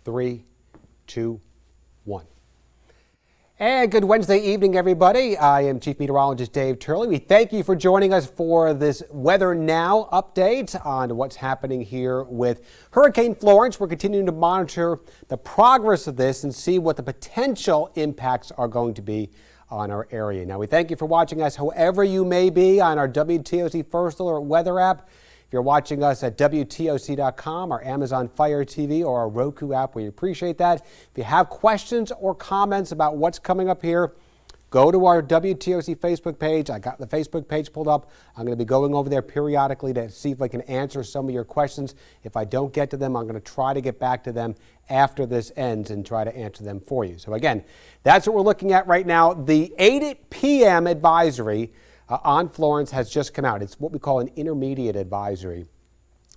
3, 2, 1. And good Wednesday evening, everybody. I am Chief Meteorologist Dave Turley. We thank you for joining us for this Weather Now update on what's happening here with Hurricane Florence. We're continuing to monitor the progress of this and see what the potential impacts are going to be on our area. Now, we thank you for watching us however you may be on our WTOC First Alert weather app. If you're watching us at WTOC.com, our Amazon Fire TV, or our Roku app, we appreciate that. If you have questions or comments about what's coming up here, go to our WTOC Facebook page. I got the Facebook page pulled up. I'm going to be going over there periodically to see if I can answer some of your questions. If I don't get to them, I'm going to try to get back to them after this ends and try to answer them for you. So again, that's what we're looking at right now. The 8 p.m. advisory on Florence has just come out. It's what we call an intermediate advisory,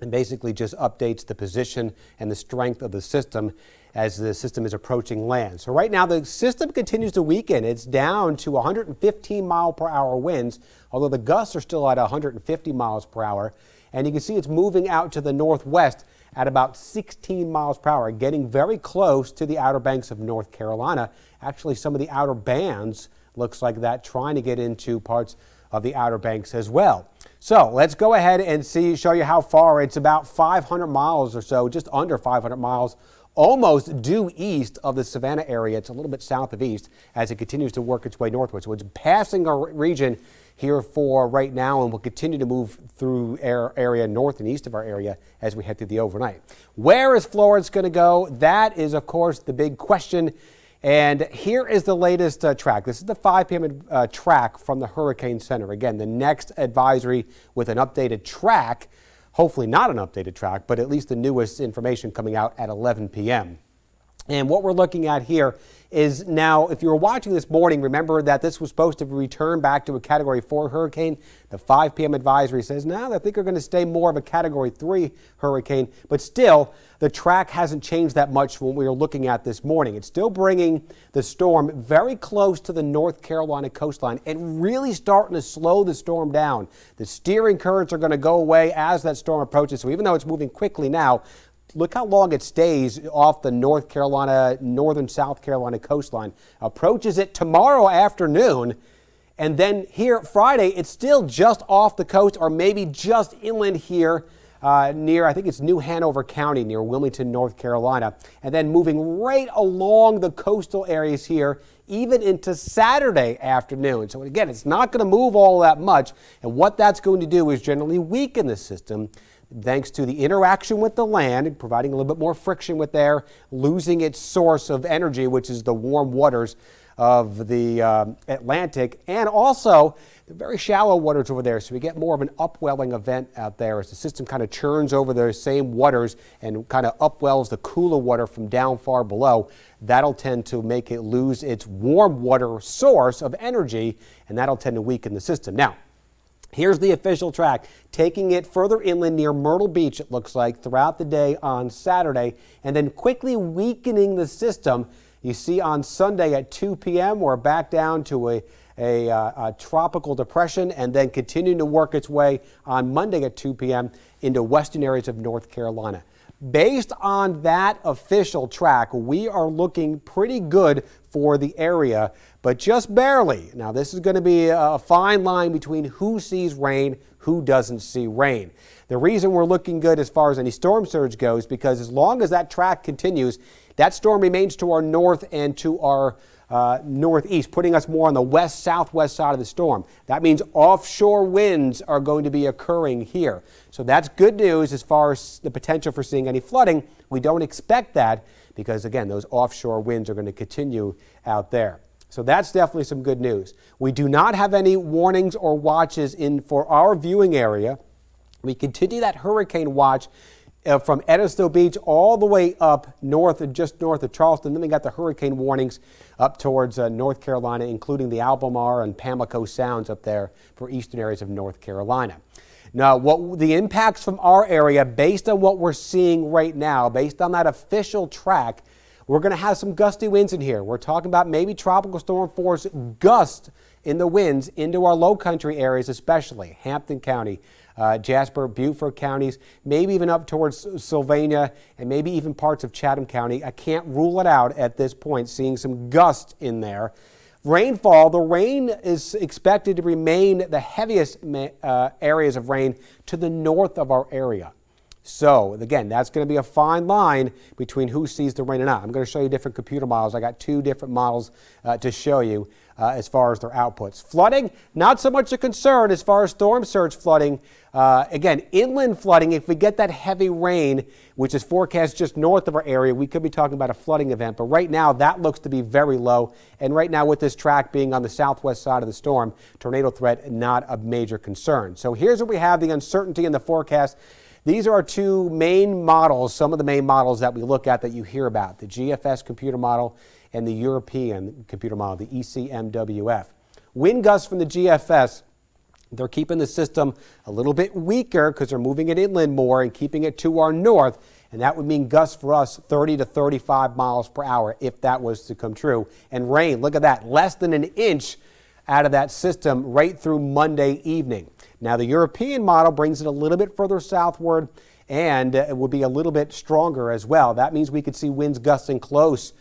and basically just updates the position and the strength of the system as the system is approaching land. So right now the system continues to weaken. It's down to 115 mile per hour winds, although the gusts are still at 150 miles per hour. And you can see it's moving out to the northwest at about 16 miles per hour, getting very close to the Outer Banks of North Carolina. Actually, some of the outer bands looks like that, trying to get into parts of the Outer Banks as well. So let's go ahead and show you how far. It's about 500 miles or so, just under 500 miles, almost due east of the Savannah area. It's a little bit south of east as it continues to work its way northward. So it's passing our region here for right now and will continue to move through our area north and east of our area as we head through the overnight. Where is Florence going to go? That is, of course, the big question. And here is the latest track. This is the 5 p.m. Track from the Hurricane Center. Again, the next advisory with an updated track, hopefully not an updated track, but at least the newest information coming out at 11 p.m. And what we're looking at here is now, if you were watching this morning, remember that this was supposed to return back to a Category 4 hurricane. The 5 p.m. advisory says, no, I think we're going to stay more of a Category 3 hurricane. But still, the track hasn't changed that much from what we were looking at this morning. It's still bringing the storm very close to the North Carolina coastline and really starting to slow the storm down. The steering currents are going to go away as that storm approaches. So even though it's moving quickly now, look how long it stays off the North Carolina, northern South Carolina coastline. Approaches it tomorrow afternoon, and then here Friday, it's still just off the coast or maybe just inland here near, I think it's New Hanover County, near Wilmington, North Carolina, and then moving right along the coastal areas here, even into Saturday afternoon. So again, it's not going to move all that much, and what that's going to do is generally weaken the system, thanks to the interaction with the land, providing a little bit more friction with air, losing its source of energy, which is the warm waters of the Atlantic, and also the very shallow waters over there. So we get more of an upwelling event out there as the system kind of churns over those same waters and kind of upwells the cooler water from down far below. That'll tend to make it lose its warm water source of energy, and that'll tend to weaken the system. Now, here's the official track, taking it further inland near Myrtle Beach, it looks like, throughout the day on Saturday, and then quickly weakening the system. You see on Sunday at 2 p.m., we're back down to a tropical depression, and then continuing to work its way on Monday at 2 p.m. into western areas of North Carolina. Based on that official track, we are looking pretty good for the area, but just barely. Now, this is going to be a fine line between who sees rain, who doesn't see rain. The reason we're looking good as far as any storm surge goes, because as long as that track continues, that storm remains to our north and to our northeast, putting us more on the west-southwest side of the storm. That means offshore winds are going to be occurring here. So that's good news as far as the potential for seeing any flooding. We don't expect that because, again, those offshore winds are going to continue out there. So that's definitely some good news. We do not have any warnings or watches in for our viewing area. We continue that hurricane watch from Edisto Beach all the way up north, just north of Charleston. Then we got the hurricane warnings up towards North Carolina, including the Albemarle and Pamlico Sounds up there for eastern areas of North Carolina. Now, what the impacts from our area, based on what we're seeing right now, based on that official track, we're going to have some gusty winds in here. We're talking about maybe tropical storm force gusts in the winds into our low country areas, especially Hampton County, Jasper, Beaufort counties, maybe even up towards Sylvania and maybe even parts of Chatham County. I can't rule it out at this point, seeing some gusts in there. Rainfall, the rain is expected to remain the heaviest areas of rain to the north of our area. So, again, that's going to be a fine line between who sees the rain or not. I'm going to show you different computer models. I got two different models to show you as far as their outputs. Flooding, not so much a concern as far as storm surge flooding. Again, inland flooding, if we get that heavy rain, which is forecast just north of our area, we could be talking about a flooding event. But right now, that looks to be very low. And right now, with this track being on the southwest side of the storm, tornado threat, not a major concern. So here's what we have, the uncertainty in the forecast. These are our two main models, some of the main models that we look at that you hear about, the GFS computer model and the European computer model, the ECMWF. Wind gusts from the GFS, they're keeping the system a little bit weaker because they're moving it inland more and keeping it to our north, and that would mean gusts for us 30 to 35 miles per hour if that was to come true. And rain, look at that, less than an inch out of that system right through Monday evening. Now, the European model brings it a little bit further southward, and it will be a little bit stronger as well. That means we could see winds gusting close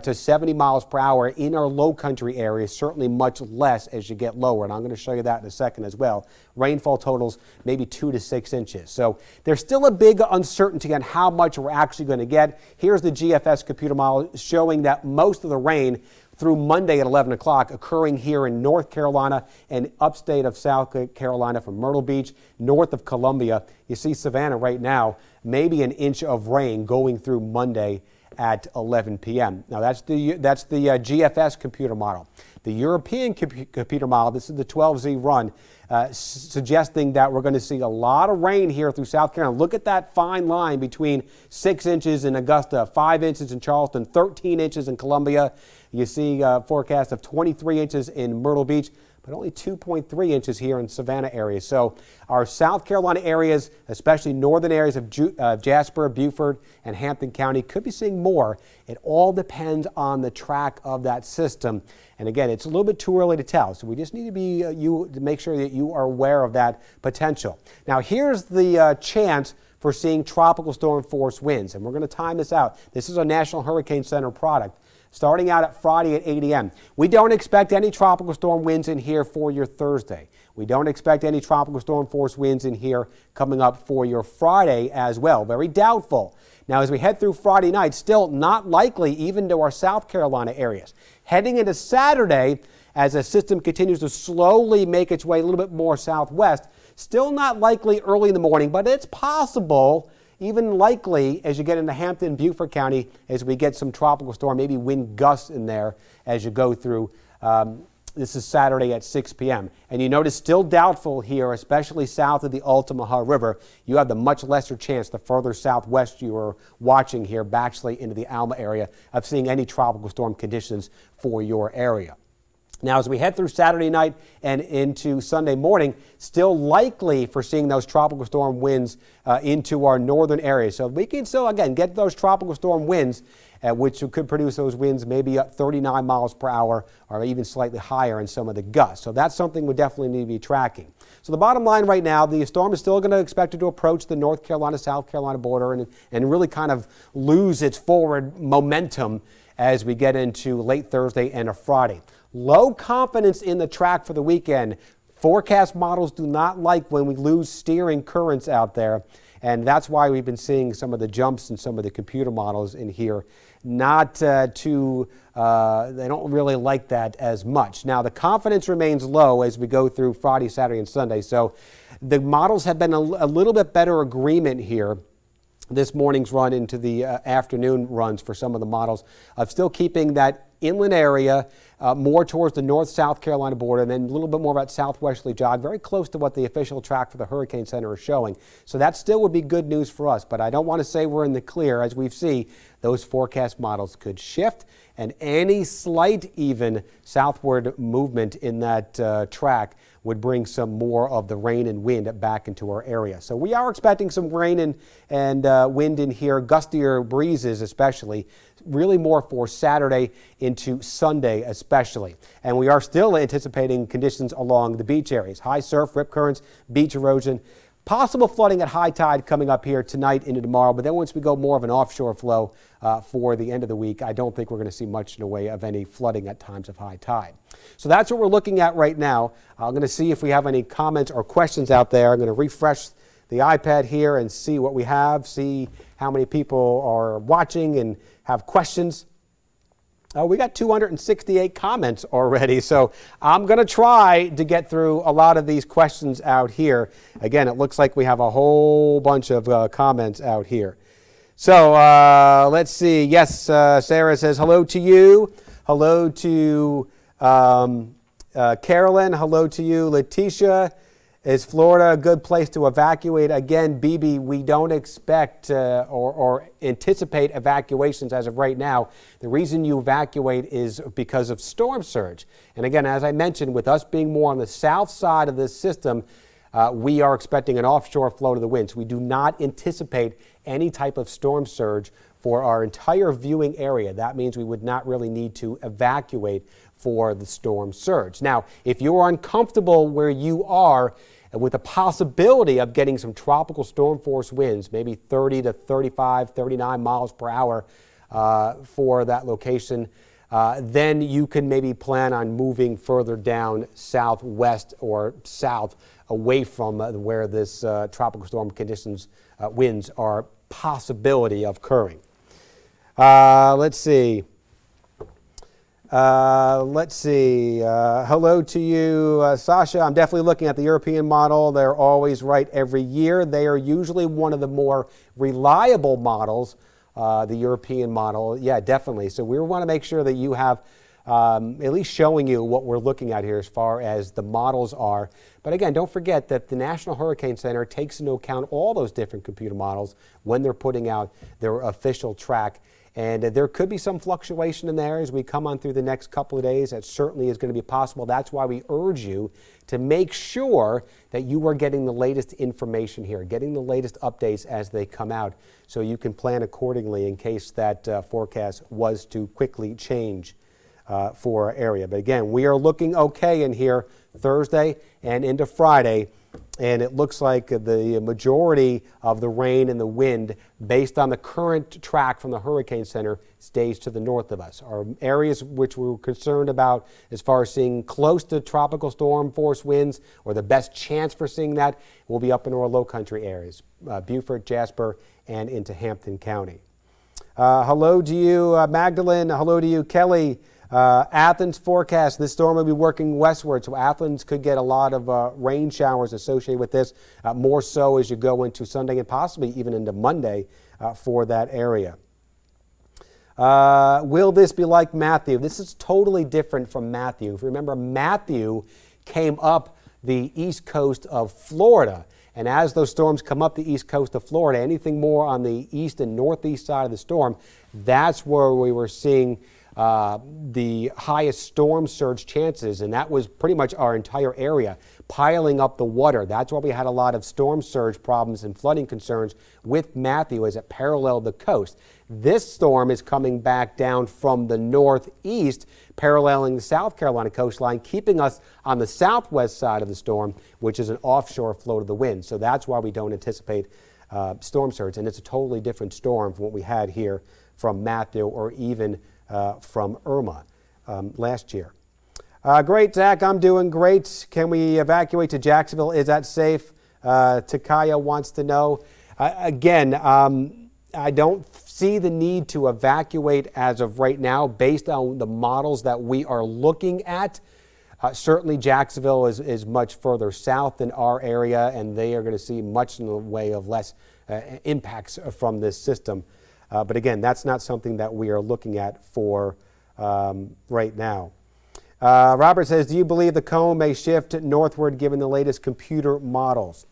to 70 miles per hour in our low country areas, certainly much less as you get lower. And I'm going to show you that in a second as well. Rainfall totals maybe 2 to 6 inches. So there's still a big uncertainty on how much we're actually going to get. Here's the GFS computer model showing that most of the rain through Monday at 11 o'clock occurring here in North Carolina and upstate of South Carolina from Myrtle Beach, north of Columbia. You see Savannah right now, maybe an inch of rain going through Monday at 11 p.m. Now, that's the GFS computer model. The European computer model, this is the 12Z run, suggesting that we're going to see a lot of rain here through South Carolina. Look at that fine line between 6 inches in Augusta, 5 inches in Charleston, 13 inches in Columbia. You see a forecast of 23 inches in Myrtle Beach, but only 2.3 inches here in Savannah area. So our South Carolina areas, especially northern areas of Jasper, Beaufort, and Hampton County, could be seeing more. It all depends on the track of that system. And again, it's a little bit too early to tell. So we just need to be to make sure that you are aware of that potential. Now, here's the chance for seeing tropical storm force winds. And we're going to time this out. This is a National Hurricane Center product. Starting out at Friday at 8 a.m. We don't expect any tropical storm winds in here for your Thursday. We don't expect any tropical storm force winds in here coming up for your Friday as well. Very doubtful. Now, as we head through Friday night, still not likely even to our South Carolina areas. Heading into Saturday, as the system continues to slowly make its way a little bit more southwest, still not likely early in the morning, but it's possible, even likely as you get into Hampton, Beaufort County, as we get some tropical storm, maybe wind gusts in there as you go through. This is Saturday at 6 p.m. And you notice still doubtful here, especially south of the Altamaha River. You have the much lesser chance the further southwest you are watching here, actually into the Alma area, of seeing any tropical storm conditions for your area. Now, as we head through Saturday night and into Sunday morning, still likely for seeing those tropical storm winds into our northern areas. So we can still, again, get those tropical storm winds, which could produce those winds maybe at 39 miles per hour or even slightly higher in some of the gusts. So that's something we definitely need to be tracking. So the bottom line right now, the storm is still going to expect it to approach the North Carolina-South Carolina border and really kind of lose its forward momentum as we get into late Thursday and a Friday. Low confidence in the track for the weekend. Forecast models do not like when we lose steering currents out there, and that's why we've been seeing some of the jumps in some of the computer models in here. Not they don't really like that as much. Now, the confidence remains low as we go through Friday, Saturday, and Sunday, so the models have been a little bit better agreement here this morning's run into the afternoon runs for some of the models of still keeping that inland area more towards the North-South Carolina border, and then a little bit more about southwesterly jog, very close to what the official track for the Hurricane Center is showing. So that still would be good news for us, but I don't want to say we're in the clear. As we see, those forecast models could shift, and any slight even southward movement in that track would bring some more of the rain and wind back into our area. So we are expecting some rain and wind in here, gustier breezes especially, really more for Saturday into Sunday especially. And we are still anticipating conditions along the beach areas. High surf, rip currents, beach erosion, Possible flooding at high tide coming up here tonight into tomorrow, but then once we go more of an offshore flow for the end of the week, I don't think we're going to see much in the way of any flooding at times of high tide. So that's what we're looking at right now. I'm going to see if we have any comments or questions out there. I'm going to refresh the iPad here and see what we have, see how many people are watching and have questions. We got 268 comments already, so I'm going to try to get through a lot of these questions out here. Again, it looks like we have a whole bunch of comments out here. So let's see. Yes, Sarah says hello to you. Hello to Carolyn. Hello to you, Letitia. Is Florida a good place to evacuate? Again, BB, we don't expect or anticipate evacuations as of right now. The reason you evacuate is because of storm surge. And again, as I mentioned, with us being more on the south side of this system, we are expecting an offshore flow to the winds. We do not anticipate any type of storm surge for our entire viewing area. That means we would not really need to evacuate for the storm surge. Now, if you're uncomfortable where you are, with the possibility of getting some tropical storm force winds, maybe 30 to 35, 39 miles per hour for that location, then you can maybe plan on moving further down southwest or south away from where this tropical storm conditions winds are possibility of occurring. Let's see. Hello to you, Sasha. I'm definitely looking at the European model. They're always right every year. They are usually one of the more reliable models, the European model. Yeah, definitely. So we want to make sure that you have at least showing you what we're looking at here as far as the models are. But again, don't forget that the National Hurricane Center takes into account all those different computer models when they're putting out their official track. And there could be some fluctuation in there as we come on through the next couple of days. That certainly is going to be possible. That's why we urge you to make sure that you are getting the latest information here, getting the latest updates as they come out, so you can plan accordingly in case that forecast was to quickly change for our area. But again, we are looking okay in here Thursday and into Friday. And it looks like the majority of the rain and the wind, based on the current track from the Hurricane Center, stays to the north of us. Our areas which we're concerned about as far as seeing close to tropical storm force winds, or the best chance for seeing that, will be up in our low country areas, Beaufort, Jasper, and into Hampton County. Hello to you, Magdalene. Hello to you, Kelly. Athens forecast, this storm will be working westward, so Athens could get a lot of rain showers associated with this, more so as you go into Sunday and possibly even into Monday for that area. Will this be like Matthew? This is totally different from Matthew. If you remember, Matthew came up the east coast of Florida. And as those storms come up the east coast of Florida, anything more on the east and northeast side of the storm, that's where we were seeing the highest storm surge chances, and that was pretty much our entire area, piling up the water. That's why we had a lot of storm surge problems and flooding concerns with Matthew as it paralleled the coast. This storm is coming back down from the northeast, paralleling the South Carolina coastline, keeping us on the southwest side of the storm, which is an offshore flow to the wind. So that's why we don't anticipate storm surge, and it's a totally different storm from what we had here from Matthew or even from Irma last year. Great, Zach. I'm doing great. Can we evacuate to Jacksonville? Is that safe? Takaya wants to know. Again, I don't see the need to evacuate as of right now based on the models that we are looking at. Certainly Jacksonville is much further south than our area, and they are going to see much in the way of less impacts from this system. But again, that's not something that we are looking at for right now. Robert says, do you believe the cone may shift northward given the latest computer models?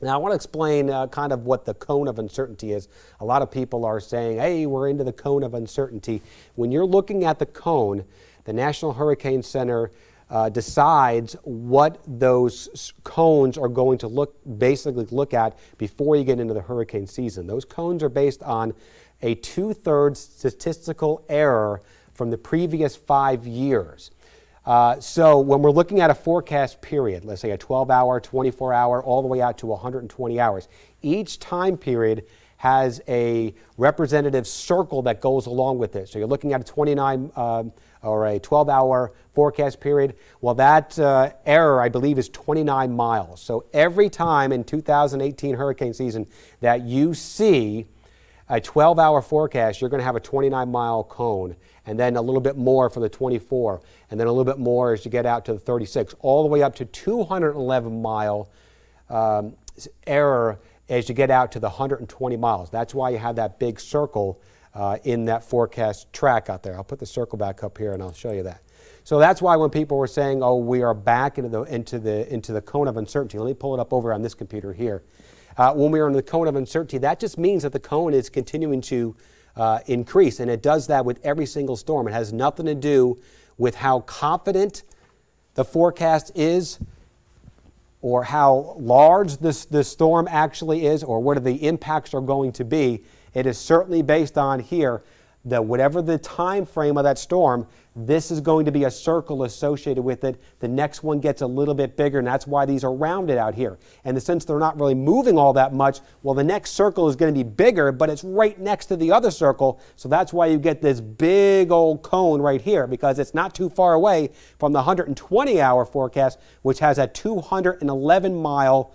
Now, I want to explain kind of what the cone of uncertainty is. A lot of people are saying, hey, we're into the cone of uncertainty. When you're looking at the cone, the National Hurricane Center decides what those cones are going to basically look at before you get into the hurricane season. Those cones are based on a 2/3 statistical error from the previous 5 years. So when we're looking at a forecast period, let's say a 12-hour, 24-hour, all the way out to 120 hours, each time period has a representative circle that goes along with it. So you're looking at a 29 or a 12-hour forecast period. Well, that error, I believe, is 29 miles. So every time in 2018 hurricane season that you see a 12-hour forecast, you're going to have a 29-mile cone, and then a little bit more for the 24, and then a little bit more as you get out to the 36, all the way up to 211-mile error as you get out to the 120 miles. That's why you have that big circle in that forecast track out there. I'll put the circle back up here and I'll show you that. So that's why when people were saying, oh, we are back into the cone of uncertainty. Let me pull it up over on this computer here. When we are in the cone of uncertainty, that just means that the cone is continuing to increase, and it does that with every single storm. It has nothing to do with how confident the forecast is, or how large this storm actually is, or what the impacts are going to be. It is certainly based on here that whatever the time frame of that storm, this is going to be a circle associated with it. The next one gets a little bit bigger, and that's why these are rounded out here. And since they're not really moving all that much, well, the next circle is going to be bigger, but it's right next to the other circle. So that's why you get this big old cone right here, because it's not too far away from the 120-hour forecast, which has a 211-mile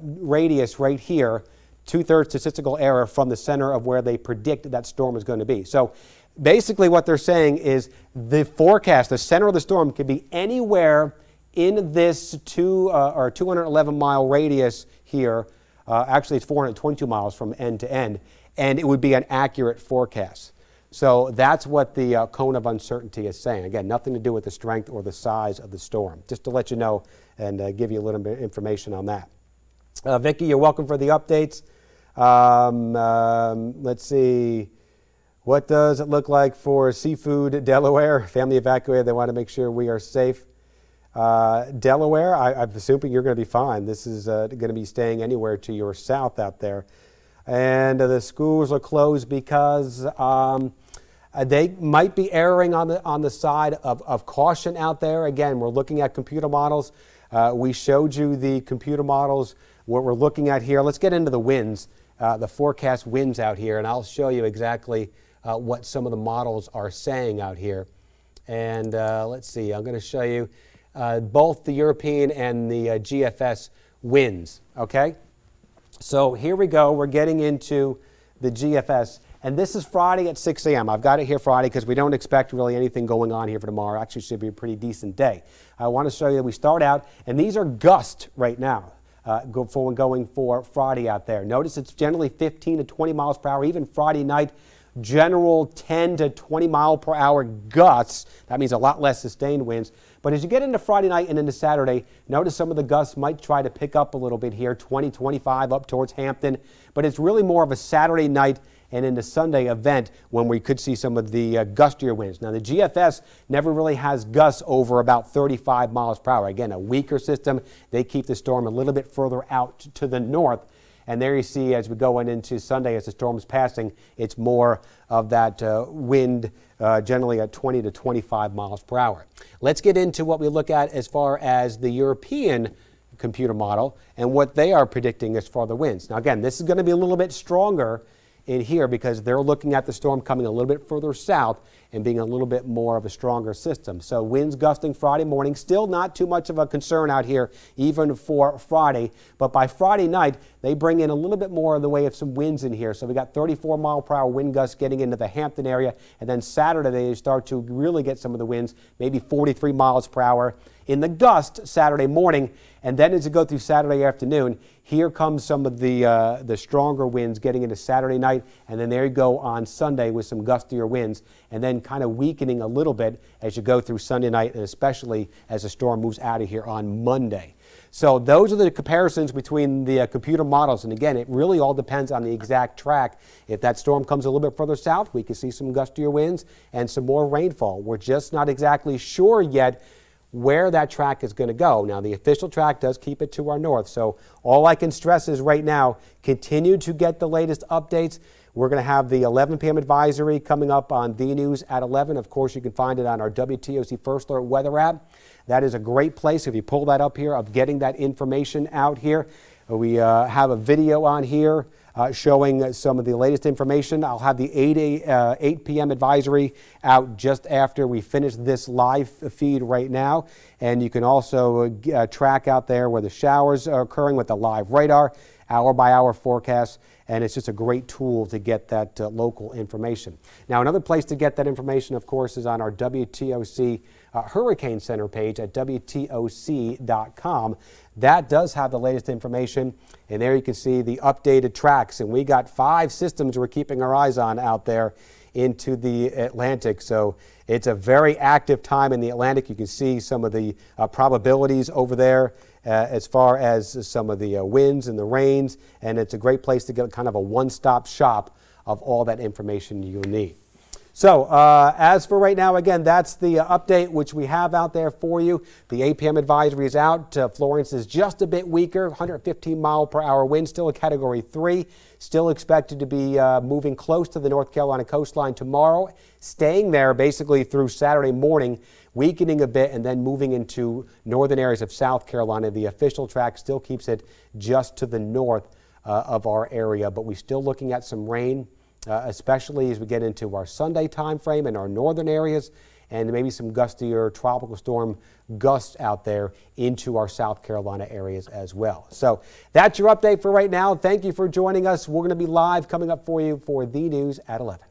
radius right here, 2/3 statistical error from the center of where they predict that storm is going to be. So basically what they're saying is the forecast, the center of the storm, could be anywhere in this 211-mile radius here. Actually, it's 422 miles from end to end, and it would be an accurate forecast. So that's what the cone of uncertainty is saying. Again, nothing to do with the strength or the size of the storm. Just to let you know and give you a little bit of information on that. Vicki, you're welcome for the updates. Let's see. What does it look like for Seafood Delaware? Family evacuated. They want to make sure we are safe. Delaware, I'm assuming you're going to be fine. This is going to be staying anywhere to your south out there. And the schools are closed because they might be erring on the side of caution out there. Again, we're looking at computer models. We showed you the computer models, what we're looking at here. Let's get into the winds, the forecast winds out here, and I'll show you exactly what some of the models are saying out here. And let's see, I'm going to show you both the European and the GFS winds, okay? So here we go. We're getting into the GFS. And this is Friday at 6 a.m. I've got it here Friday because we don't expect really anything going on here for tomorrow. Actually, it should be a pretty decent day. I want to show you that we start out, and these are gusts right now going for Friday out there. Notice it's generally 15 to 20 miles per hour. Even Friday night, general 10 to 20 mile per hour gusts. That means a lot less sustained winds. But as you get into Friday night and into Saturday, notice some of the gusts might try to pick up a little bit here, 20, 25 up towards Hampton. But it's really more of a Saturday night and into Sunday event when we could see some of the gustier winds. Now, the GFS never really has gusts over about 35 miles per hour. Again, a weaker system. They keep the storm a little bit further out to the north. And there you see, as we go into Sunday, as the storm is passing, it's more of that wind, generally at 20 to 25 miles per hour. Let's get into what we look at as far as the European computer model and what they are predicting as far as the winds. Now, again, this is going to be a little bit stronger in here because they're looking at the storm coming a little bit further south and being a little bit more of a stronger system. So winds gusting Friday morning, still not too much of a concern out here even for Friday, but by Friday night they bring in a little bit more in the way of some winds in here. So we got 34 mile per hour wind gusts getting into the Hampton area, and then Saturday they start to really get some of the winds, maybe 43 miles per hour in the gust Saturday morning. And then as you go through Saturday afternoon, here comes some of the stronger winds getting into Saturday night, and then there you go on Sunday with some gustier winds, and then kind of weakening a little bit as you go through Sunday night, and especially as the storm moves out of here on Monday. So those are the comparisons between the computer models, and again, it really all depends on the exact track. If that storm comes a little bit further south, we can see some gustier winds and some more rainfall. We're just not exactly sure yet where that track is going to go. Now, the official track does keep it to our north, so all I can stress is right now, continue to get the latest updates. We're going to have the 11 p.m. advisory coming up on the news at 11. Of course, you can find it on our WTOC First Alert weather app. That is a great place if you pull that up here of getting that information out here. We have a video on here showing some of the latest information. I'll have the 8 p.m. advisory out just after we finish this live feed right now. And you can also track out there where the showers are occurring with the live radar, hour-by-hour forecast. And it's just a great tool to get that local information. Now, another place to get that information, of course, is on our WTOC Hurricane Center page at WTOC.com. That does have the latest information, and there you can see the updated tracks. And we got 5 systems we're keeping our eyes on out there into the Atlantic. So it's a very active time in the Atlantic. You can see some of the probabilities over there as far as some of the winds and the rains, and it's a great place to get kind of a one-stop shop of all that information you'll need. So as for right now, again, that's the update which we have out there for you. The 8 p.m. advisory is out. Florence is just a bit weaker, 115-mile-per-hour wind, still a Category 3. Still expected to be moving close to the North Carolina coastline tomorrow, staying there basically through Saturday morning, weakening a bit, and then moving into northern areas of South Carolina. The official track still keeps it just to the north of our area, but we're still looking at some rain, especially as we get into our Sunday time frame in our northern areas, and maybe some gustier tropical storm gusts out there into our South Carolina areas as well. So that's your update for right now. Thank you for joining us. We're going to be live coming up for you for the news at 11.